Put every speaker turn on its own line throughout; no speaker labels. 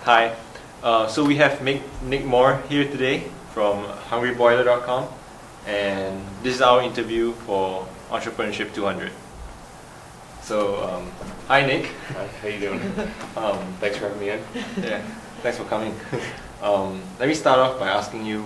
Hi. So we have Nick Moore here today from hungryboiler.com, and this is our interview for Entrepreneurship 200. So, hi Nick.
Hi, how you doing? Thanks for having me in.
Yeah, thanks for coming. Let me start off by asking you,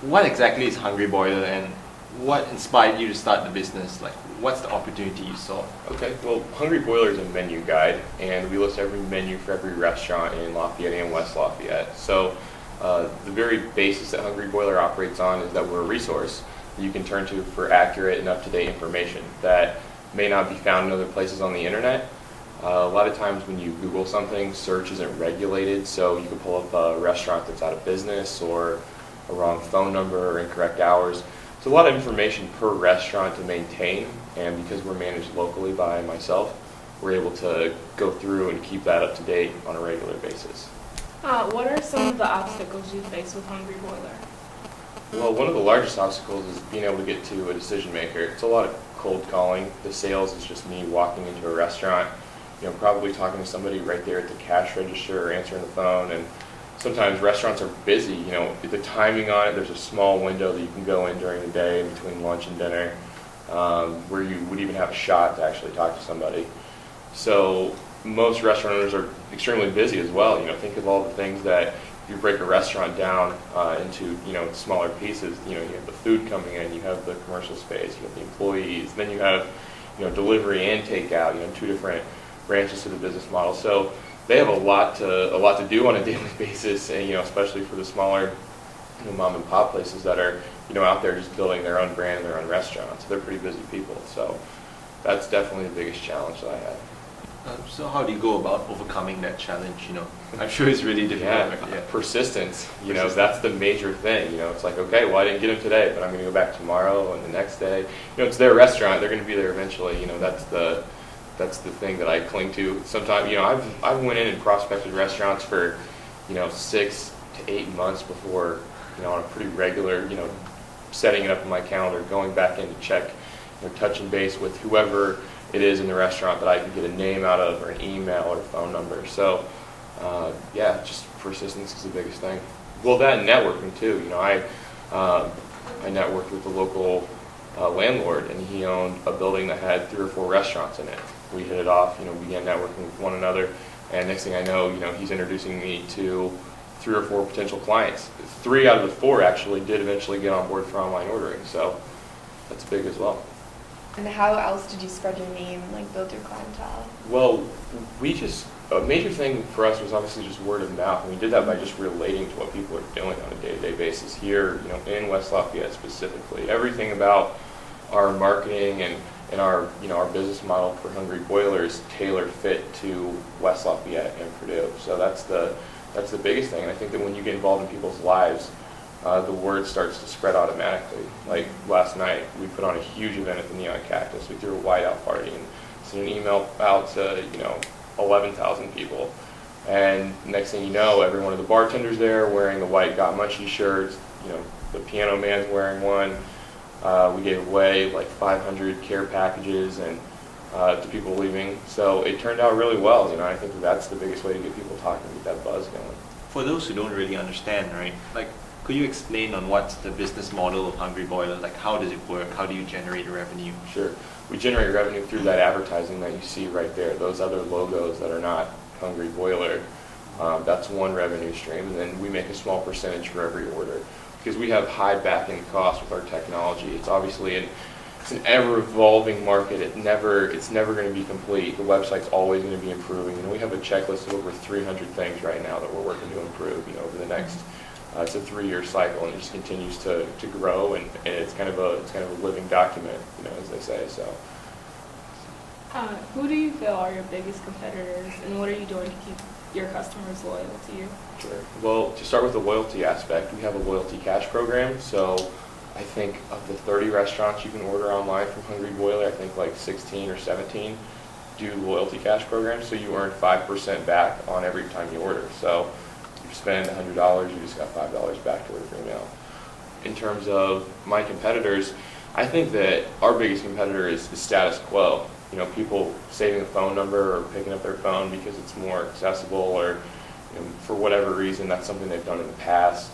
what exactly is Hungry Boiler and what inspired you to start the business? Like, what's the opportunity you saw?
Okay, well, Hungry Boiler is a menu guide, and we list every menu for every restaurant in Lafayette and West Lafayette. So the very basis that Hungry Boiler operates on is that we're a resource that you can turn to for accurate and up-to-date information that may not be found in other places on the internet. A lot of times when you Google something, search isn't regulated, so you can pull up a restaurant that's out of business or a wrong phone number or incorrect hours. It's a lot of information per restaurant to maintain, and because we're managed locally by myself, we're able to go through and keep that up to date on a regular basis.
What are some of the obstacles you face with Hungry Boiler?
Well, one of the largest obstacles is being able to get to a decision maker. It's a lot of cold calling. The sales is just me walking into a restaurant, probably talking to somebody right there at the cash register or answering the phone. And sometimes restaurants are busy. The timing on it, there's a small window that you can go in during the day in between lunch and dinner where you would even have a shot to actually talk to somebody. So most restaurant owners are extremely busy as well. Think of all the things that if you break a restaurant down into smaller pieces. You have the food coming in, you have the commercial space, you have the employees, then you have delivery and takeout. Two different branches to the business model. So they have a lot to do on a daily basis, and especially for the smaller mom and pop places that are out there just building their own brand and their own restaurants. They're pretty busy people. So that's definitely the biggest challenge that I had.
So how do you go about overcoming that challenge? I'm sure it's really difficult.
Yeah. Persistence. That's the major thing. It's like, okay, well, I didn't get them today, but I'm going to go back tomorrow and the next day. it's their restaurant. They're going to be there eventually. That's the thing that I cling to. Sometimes, I've went in and prospected restaurants for, 6 to 8 months before, on a pretty regular, setting it up in my calendar, going back in to check, touching base with whoever it is in the restaurant that I can get a name out of, or an email or a phone number. So, just persistence is the biggest thing. Well, that and networking too. I networked with the local landlord, and he owned a building that had 3 or 4 restaurants in it. We hit it off, began networking with one another, and next thing I know, he's introducing me to 3 or 4 potential clients. 3 out of the 4 actually did eventually get on board for online ordering, so that's big as well.
And how else did you spread your name, build your clientele?
Well, a major thing for us was obviously just word of mouth, and we did that by just relating to what people are doing on a day-to-day basis here, in West Lafayette specifically. Everything about our marketing and our business model for Hungry Boiler is tailor fit to West Lafayette and Purdue. So that's the biggest thing. And I think that when you get involved in people's lives, the word starts to spread automatically. Like last night, we put on a huge event at the Neon Cactus. We threw a whiteout party and sent an email out to 11,000 people. And next thing you know, every one of the bartenders there wearing the white Got Munchies shirts. The piano man's wearing one. We gave away 500 care packages and to people leaving. So it turned out really well. I think that's the biggest way to get people talking, get that buzz going.
For those who don't really understand, right? Could you explain on what's the business model of Hungry Boiler? How does it work? How do you generate revenue?
Sure. We generate revenue through that advertising that you see right there. Those other logos that are not Hungry Boiler, that's one revenue stream. And then we make a small percentage for every order. Because we have high back-end costs with our technology. It's obviously it's an ever-evolving market. It's never going to be complete. The website's always going to be improving. And we have a checklist of over 300 things right now that we're working to improve. Over the next, it's a 3-year cycle, and it just continues to grow. And it's kind of a living document, as they say. So.
Who do you feel are your biggest competitors, and what are you doing to keep your customers loyal to you?
Sure. Well, to start with the loyalty aspect, we have a loyalty cash program. So I think of the 30 restaurants you can order online from Hungry Boiler, I think 16 or 17 do loyalty cash programs. So you earn 5% back on every time you order. So you spend $100, you just got $5 back toward your meal. In terms of my competitors, I think that our biggest competitor is status quo. People saving a phone number or picking up their phone because it's more accessible, or for whatever reason, that's something they've done in the past.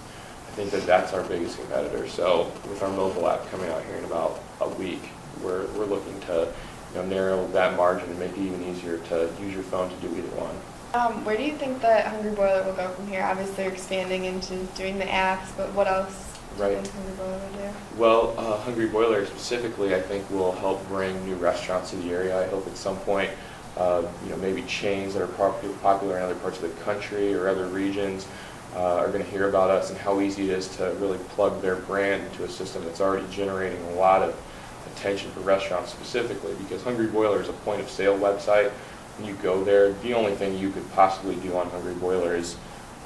I think that that's our biggest competitor. So with our mobile app coming out here in about a week, we're looking to narrow that margin and make it even easier to use your phone to do either one.
Where do you think that Hungry Boiler will go from here? Obviously, you're expanding into doing the apps, but what else do you think Hungry Boiler will do?
Well, Hungry Boiler specifically, I think, will help bring new restaurants to the area. I hope at some point, maybe chains that are popular in other parts of the country or other regions are going to hear about us and how easy it is to really plug their brand into a system that's already generating a lot of attention for restaurants specifically, because Hungry Boiler is a point of sale website. When you go there, the only thing you could possibly do on Hungry Boiler is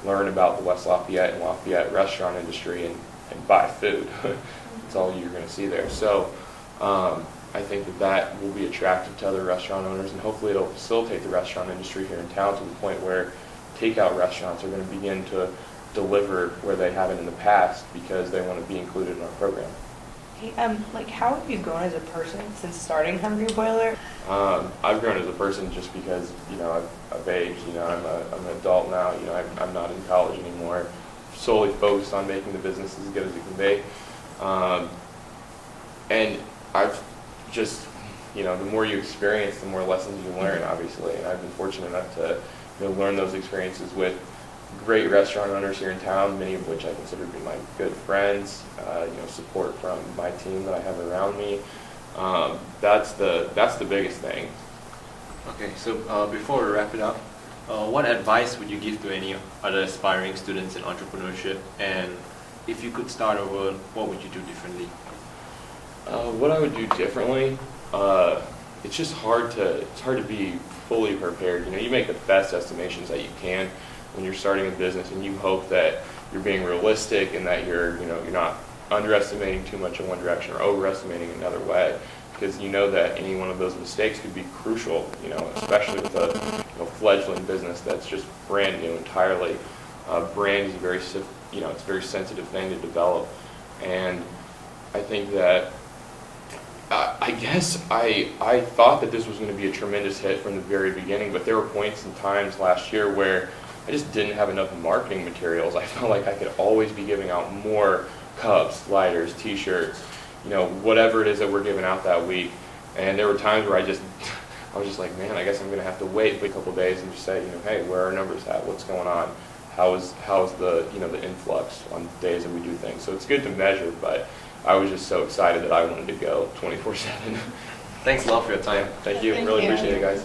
learn about the West Lafayette and Lafayette restaurant industry and buy food. That's all you're going to see there. So I think that will be attractive to other restaurant owners, and hopefully it'll facilitate the restaurant industry here in town to the point where takeout restaurants are going to begin to deliver where they haven't in the past because they want to be included in our program.
Hey, how have you grown as a person since starting Hungry Boiler?
I've grown as a person just because, I've aged, I'm an adult now, I'm not in college anymore, solely focused on making the business as good as it can be. And I've just, the more you experience, the more lessons you learn, obviously, and I've been fortunate enough to, learn those experiences with great restaurant owners here in town, many of which I consider to be my good friends, support from my team that I have around me. That's the biggest thing.
Okay, so before we wrap it up, what advice would you give to any other aspiring students in entrepreneurship? And if you could start over, what would you do differently?
What I would do differently, it's just hard to be fully prepared. You make the best estimations that you can when you're starting a business, and you hope that you're being realistic and that you're not underestimating too much in one direction or overestimating another way, because you know that any one of those mistakes could be crucial, especially with a fledgling business that's just brand new entirely. Brand is a very it's a very sensitive thing to develop, and I think that I guess I thought that this was going to be a tremendous hit from the very beginning, but there were points and times last year where I just didn't have enough marketing materials. I felt like I could always be giving out more cups, lighters, t-shirts, whatever it is that we're giving out that week. And there were times where I was just like, man, I guess I'm going to have to wait a couple days and just say, hey, where are our numbers at? What's going on? How's the the influx on days that we do things? So it's good to measure, but I was just so excited that I wanted to go 24/7.
Thanks a lot for your time.
Thank you.
Thank
Really
you.
appreciate it, guys.